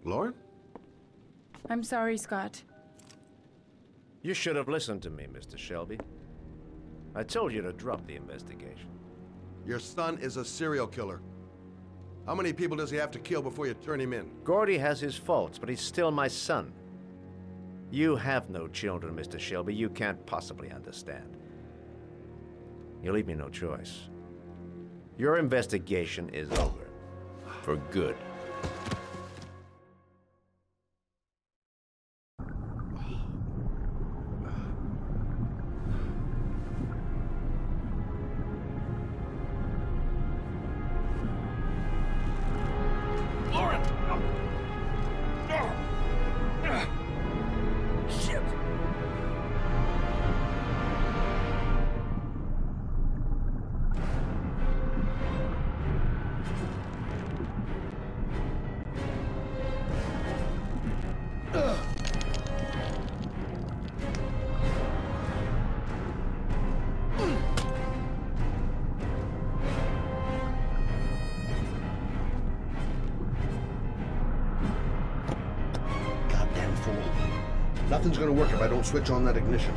Lauren? I'm sorry, Scott. You should have listened to me, Mr. Shelby. I told you to drop the investigation. Your son is a serial killer. How many people does he have to kill before you turn him in? Gordy has his faults, but he's still my son. You have no children, Mr. Shelby. You can't possibly understand. You leave me no choice. Your investigation is over. For good. Nothing's gonna work if I don't switch on that ignition.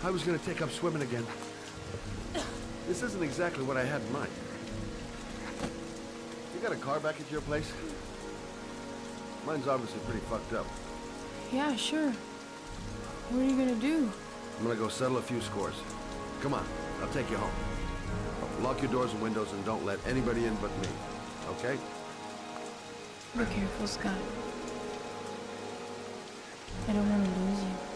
I was gonna take up swimming again. This isn't exactly what I had in mind. You got a car back at your place? Mine's obviously pretty fucked up. Yeah, sure. What are you gonna do? I'm gonna go settle a few scores. Come on, I'll take you home. Lock your doors and windows and don't let anybody in but me, okay? Be careful, Scott. I don't want to lose you.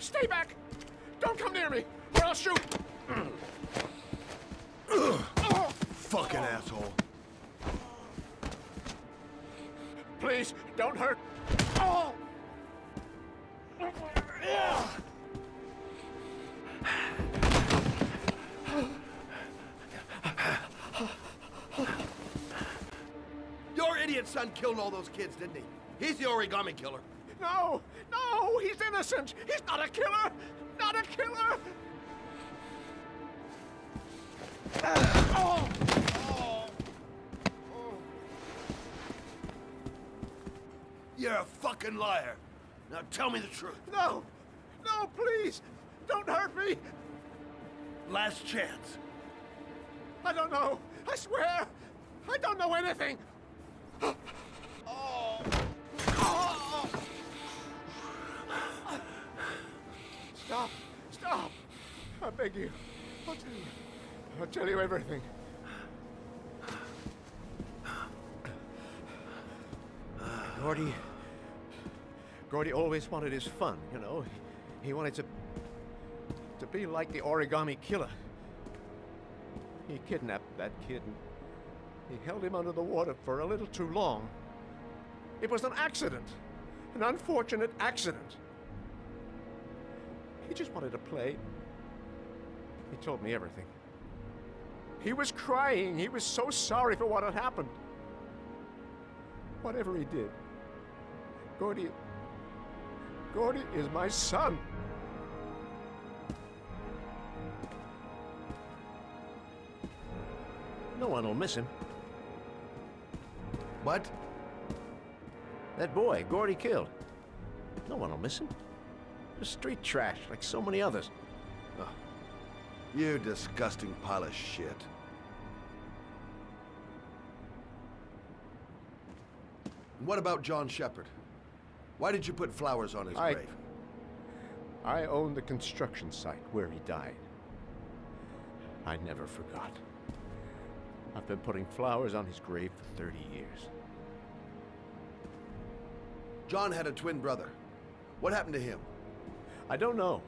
Stay back! Don't come near me, or I'll shoot! Fucking asshole. Please, don't hurt. Oh! Your idiot son killed all those kids, didn't he? He's the origami killer. No! No! He's innocent! He's not a killer! Not a killer! Oh! Oh! Oh! You're a fucking liar. Now tell me the truth. No! No, please! Don't hurt me! Last chance. I don't know! I swear! I don't know anything! Oh! Oh! Stop! Stop! I beg you. I'll tell you. I'll tell you everything. Gordy always wanted his fun, you know. He wanted to be like the origami killer. He kidnapped that kid and he held him under the water for a little too long. It was an accident, an unfortunate accident. He just wanted to play. He told me everything. He was crying. He was so sorry for what had happened. Whatever he did, Gordy is my son. No one will miss him. What? That boy, Gordy killed. No one will miss him. Just street trash, like so many others. Oh, you disgusting pile of shit. And what about John Shepard? Why did you put flowers on his grave? I own the construction site where he died. I never forgot. I've been putting flowers on his grave for 30 years. John had a twin brother. What happened to him? I don't know.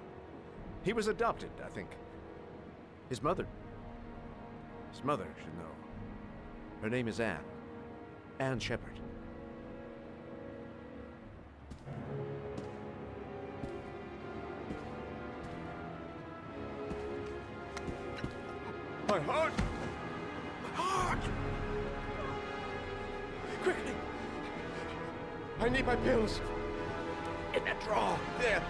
He was adopted, I think. His mother should know. Her name is Anne. Anne Shepard. My heart! My heart! Quickly! I need my pills. In that drawer. There.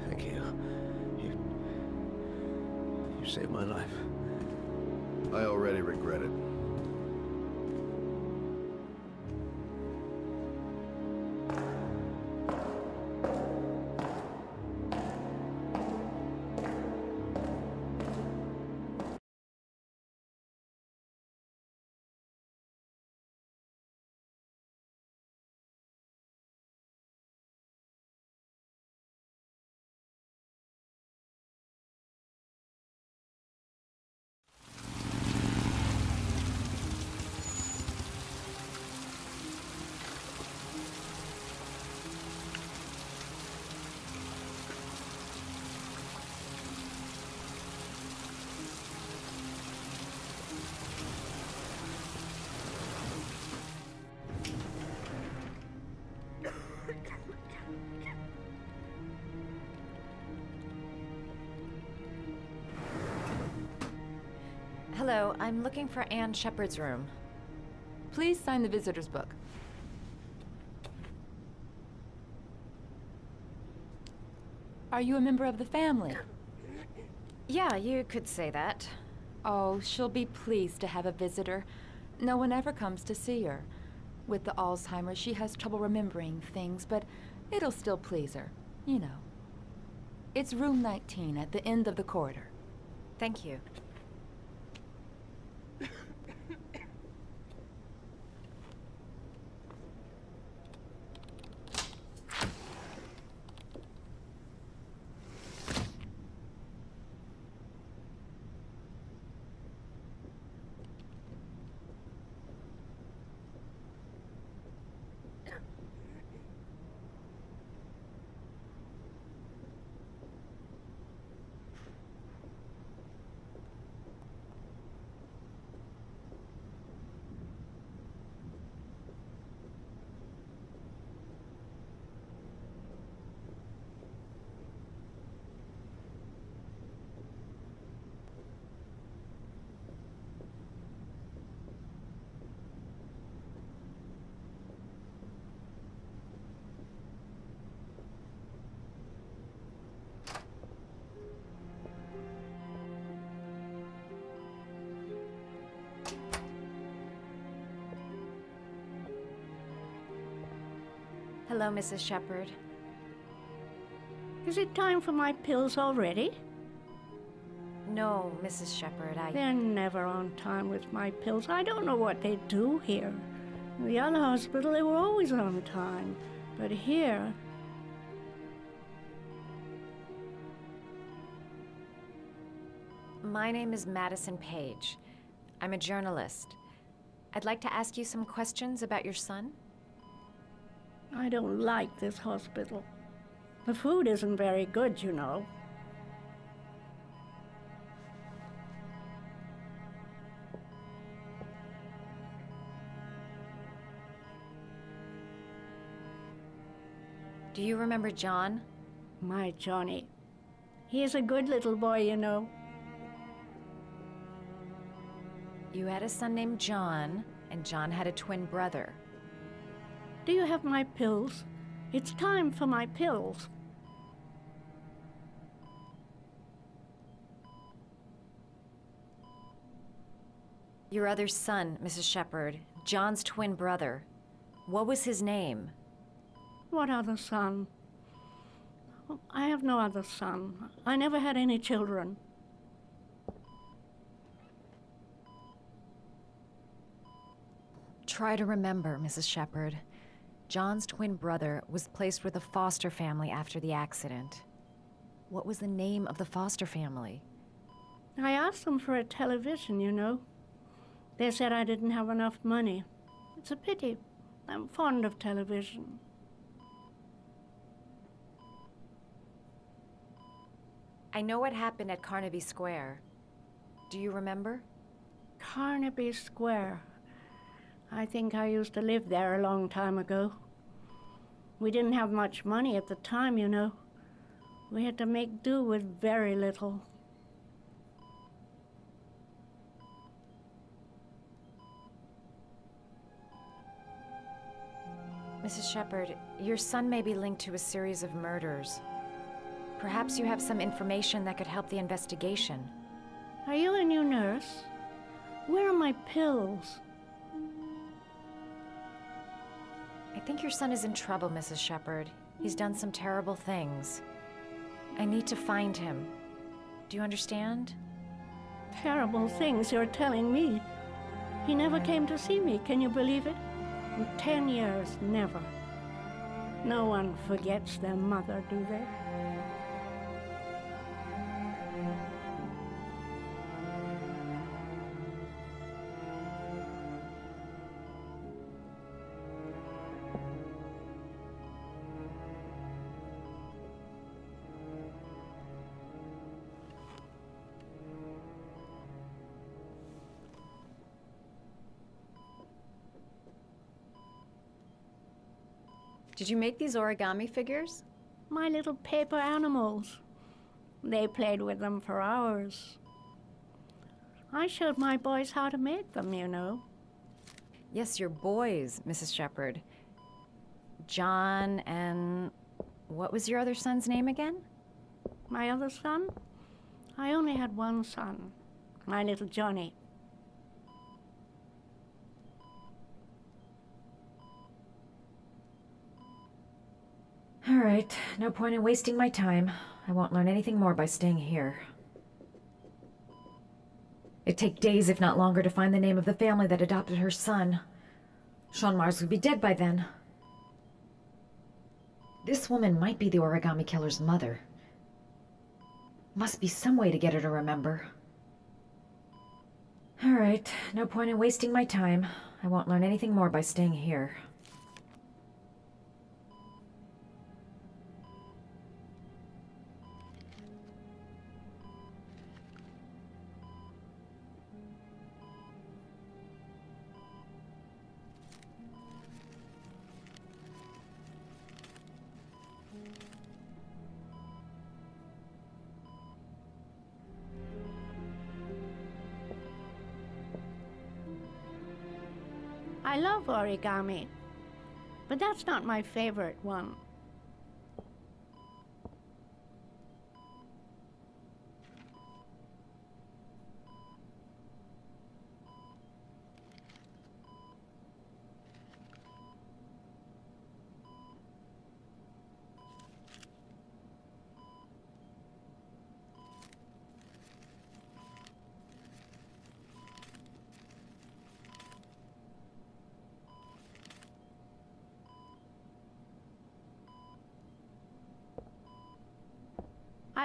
Thank you. You saved my life. I already regret it. Hello, I'm looking for Anne Shepard's room. Please sign the visitor's book. Are you a member of the family? Yeah, you could say that. Oh, she'll be pleased to have a visitor. No one ever comes to see her. With the Alzheimer's, she has trouble remembering things, but it'll still please her, you know. It's room 19 at the end of the corridor. Thank you. Hello, Mrs. Shepherd. Is it time for my pills already? No, Mrs. Shepherd, They're never on time with my pills. I don't know what they do here. In the other hospital, they were always on time. But here... My name is Madison Page. I'm a journalist. I'd like to ask you some questions about your son. I don't like this hospital. The food isn't very good, you know. Do you remember John? My Johnny. He is a good little boy, you know. You had a son named John, and John had a twin brother. Do you have my pills? It's time for my pills. Your other son, Mrs. Shepherd, John's twin brother. What was his name? What other son? Oh, I have no other son. I never had any children. Try to remember, Mrs. Shepherd. John's twin brother was placed with a foster family after the accident. What was the name of the foster family? I asked them for a television, you know. They said I didn't have enough money. It's a pity. I'm fond of television. I know what happened at Carnaby Square. Do you remember? Carnaby Square. I think I used to live there a long time ago. We didn't have much money at the time, you know. We had to make do with very little. Mrs. Shepherd, your son may be linked to a series of murders. Perhaps you have some information that could help the investigation. Are you a new nurse? Where are my pills? I think your son is in trouble, Mrs. Shepherd. He's done some terrible things. I need to find him. Do you understand? Terrible things you're telling me. He never came to see me, can you believe it? In 10 years, never. No one forgets their mother, do they? Did you make these origami figures? My little paper animals. They played with them for hours. I showed my boys how to make them, you know. Yes, your boys, Mrs. Shepherd. John and... what was your other son's name again? My other son? I only had one son, my little Johnny. All right, no point in wasting my time. I won't learn anything more by staying here. It'd take days, if not longer, to find the name of the family that adopted her son. Sean Mars would be dead by then. This woman might be the origami killer's mother. Must be some way to get her to remember. All right, no point in wasting my time. I won't learn anything more by staying here. I love origami, but that's not my favorite one.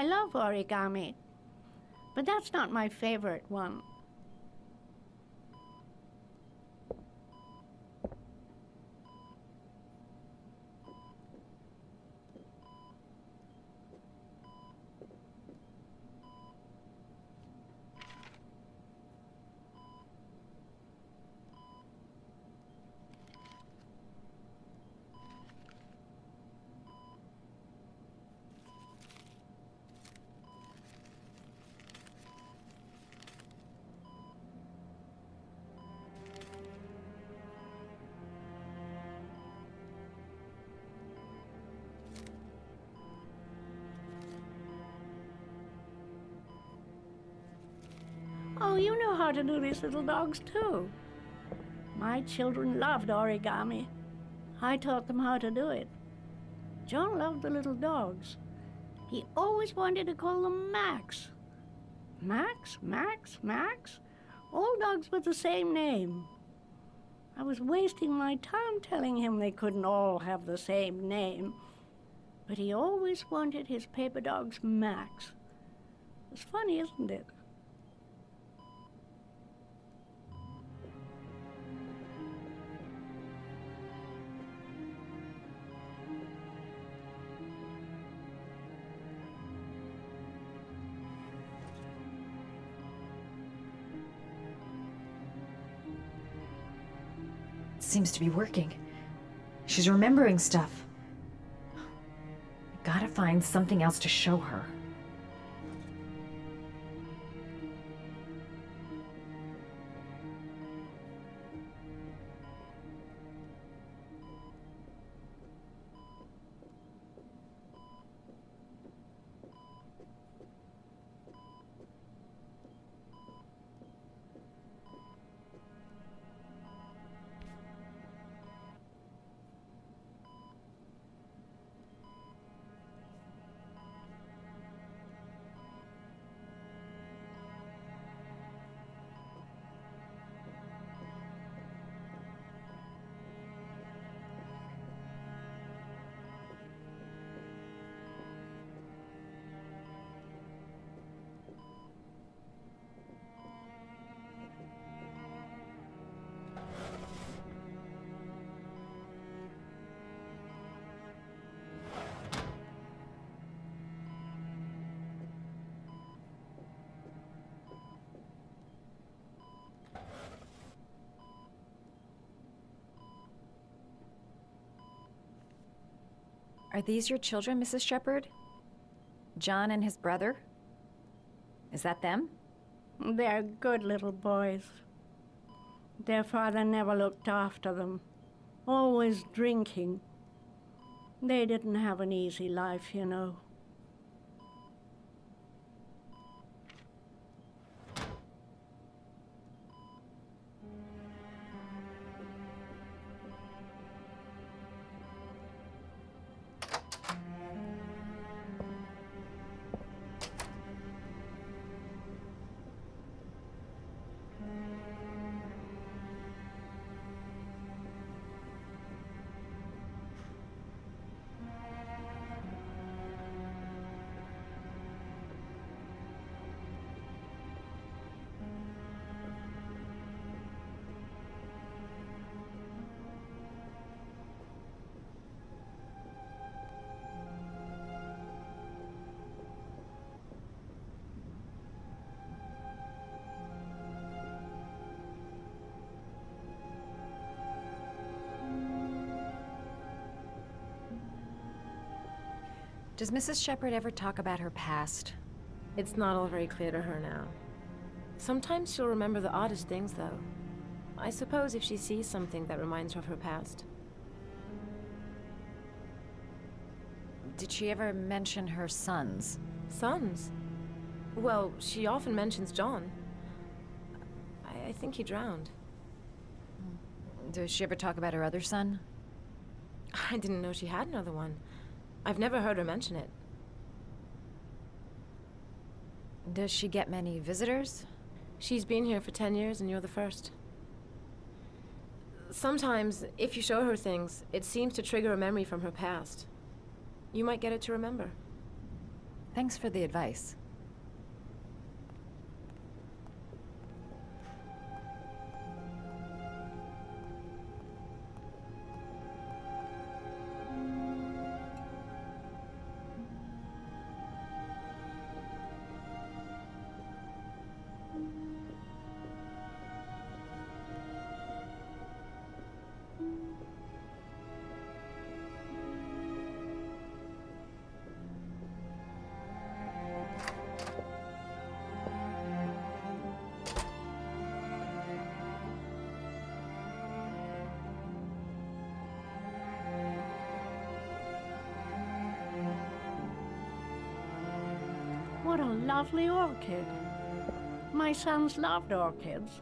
I love origami, but that's not my favorite one. Oh, you know how to do these little dogs, too. My children loved origami. I taught them how to do it. John loved the little dogs. He always wanted to call them Max. Max, Max, Max? All dogs with the same name. I was wasting my time telling him they couldn't all have the same name. But he always wanted his paper dogs Max. It's funny, isn't it? Seems to be working. She's remembering stuff. Gotta find something else to show her. Are these your children, Mrs. Shepherd? John and his brother? Is that them? They're good little boys. Their father never looked after them, always drinking. They didn't have an easy life, you know. Does Mrs. Shepherd ever talk about her past? It's not all very clear to her now. Sometimes she'll remember the oddest things, though. I suppose if she sees something that reminds her of her past. Did she ever mention her sons? Sons? Well, she often mentions John. I think he drowned. Does she ever talk about her other son? I didn't know she had another one. I've never heard her mention it. Does she get many visitors? She's been here for 10 years and you're the first. Sometimes, if you show her things, it seems to trigger a memory from her past. You might get it to remember. Thanks for the advice. What a lovely orchid. My sons loved orchids.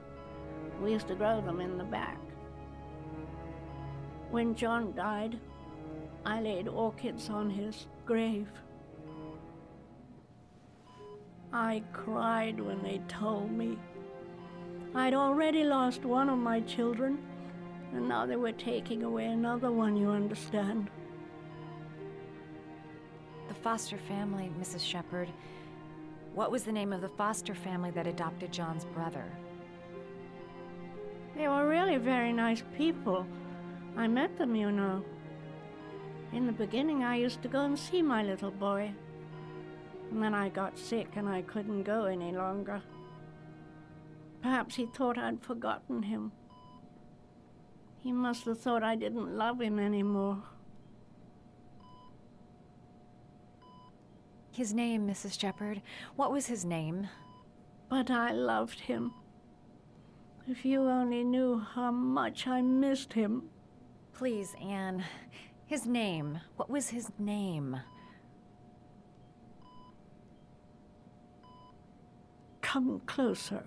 We used to grow them in the back. When John died, I laid orchids on his grave. I cried when they told me. I'd already lost one of my children, and now they were taking away another one, you understand. The foster family, Mrs. Shepherd. What was the name of the foster family that adopted John's brother? They were really very nice people. I met them, you know. In the beginning, I used to go and see my little boy. And then I got sick and I couldn't go any longer. Perhaps he thought I'd forgotten him. He must have thought I didn't love him anymore. His name, Mrs. Shepherd. What was his name? But I loved him. If you only knew how much I missed him. Please, Anne. His name. What was his name? Come closer.